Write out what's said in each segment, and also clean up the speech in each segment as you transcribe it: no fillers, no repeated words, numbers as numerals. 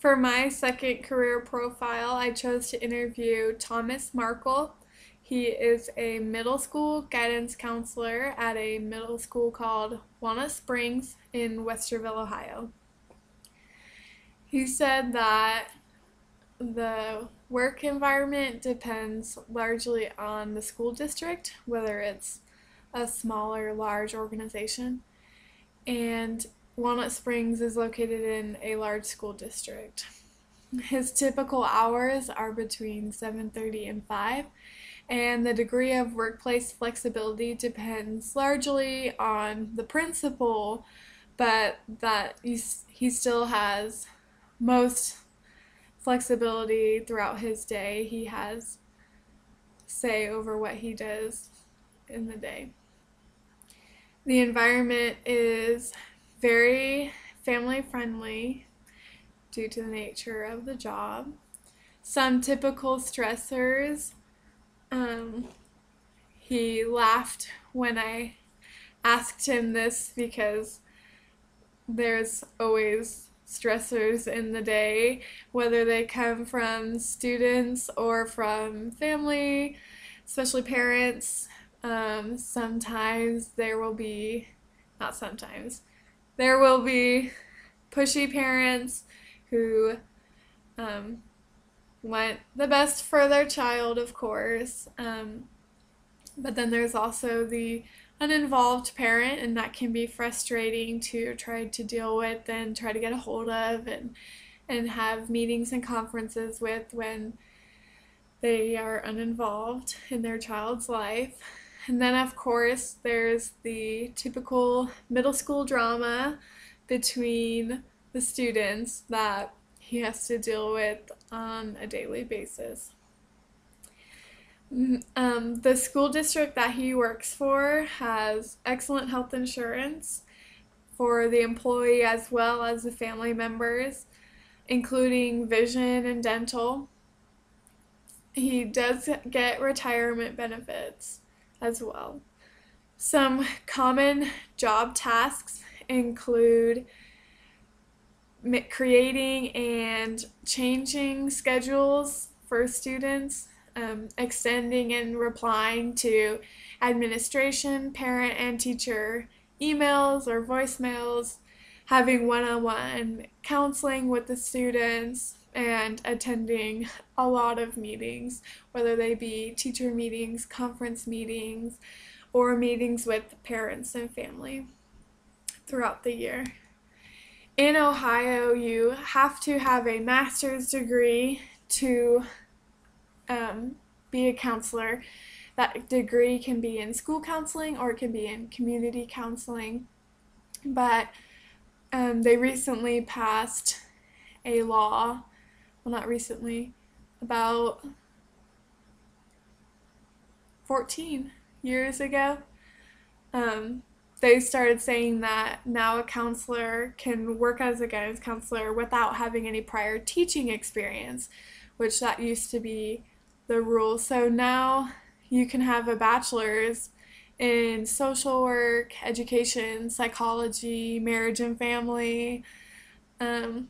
For my second career profile, I chose to interview Thomas Markle. He is a middle school guidance counselor at a middle school called Walnut Springs in Westerville, Ohio. He said that the work environment depends largely on the school district, whether it's a small or large organization, and Walnut Springs is located in a large school district. His typical hours are between 7:30 and 5, and the degree of workplace flexibility depends largely on the principal, but that he still has most flexibility throughout his day. He has say over what he does in the day. The environment is very family friendly due to the nature of the job. Some typical stressors. He laughed when I asked him this because there's always stressors in the day, whether they come from students or from family, especially parents. Sometimes there will be, not sometimes, there will be pushy parents who want the best for their child, of course. But then there's also the uninvolved parent, and that can be frustrating to try to deal with and try to get a hold of and have meetings and conferences with when they are uninvolved in their child's life. And then, of course, there's the typical middle school drama between the students that he has to deal with on a daily basis. The school district that he works for has excellent health insurance for the employee as well as the family members, including vision and dental. He does get retirement benefits as well. Some common job tasks include creating and changing schedules for students, extending and replying to administration, parent, and teacher emails or voicemails, having one-on-one counseling with the students, and attending a lot of meetings, whether they be teacher meetings, conference meetings, or meetings with parents and family throughout the year. In Ohio, you have to have a master's degree to be a counselor. That degree can be in school counseling or it can be in community counseling. But they recently passed a law, well, not recently, about 14 years ago. They started saying that now a counselor can work as a guidance counselor without having any prior teaching experience, which that used to be the rule. So now you can have a bachelor's in social work, education, psychology, marriage and family, and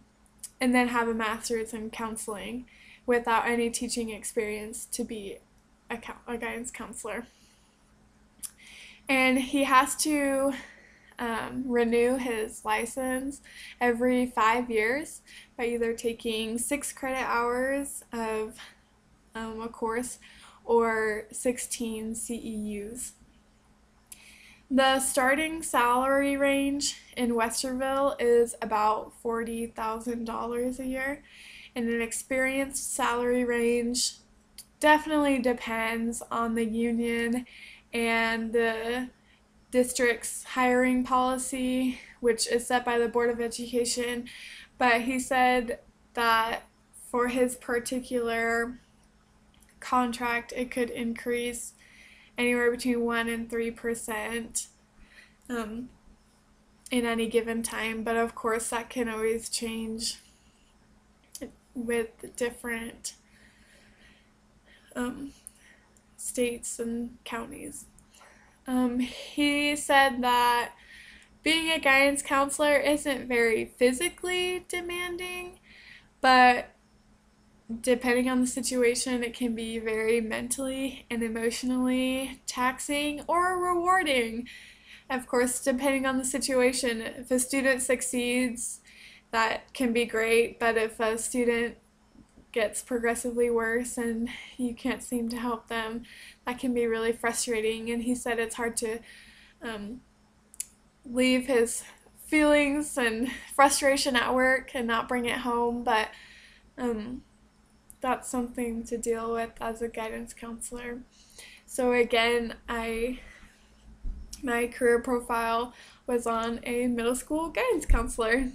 then have a master's in counseling without any teaching experience to be a guidance counselor. And he has to renew his license every 5 years by either taking 6 credit hours of a course or 16 CEUs. The starting salary range in Westerville is about $40,000 a year, and an experienced salary range definitely depends on the union and the district's hiring policy, which is set by the Board of Education. But he said that for his particular contract, it could increase anywhere between 1 and 3% in any given time. But of course, that can always change with different states and counties. He said that being a guidance counselor isn't very physically demanding, but depending on the situation, it can be very mentally and emotionally taxing or rewarding. Of course, depending on the situation, if a student succeeds, that can be great, but if a student gets progressively worse and you can't seem to help them, that can be really frustrating. And he said it's hard to um, leave his feelings and frustration at work and not bring it home, but um, that's something to deal with as a guidance counselor. So again, my career profile was on a middle school guidance counselor.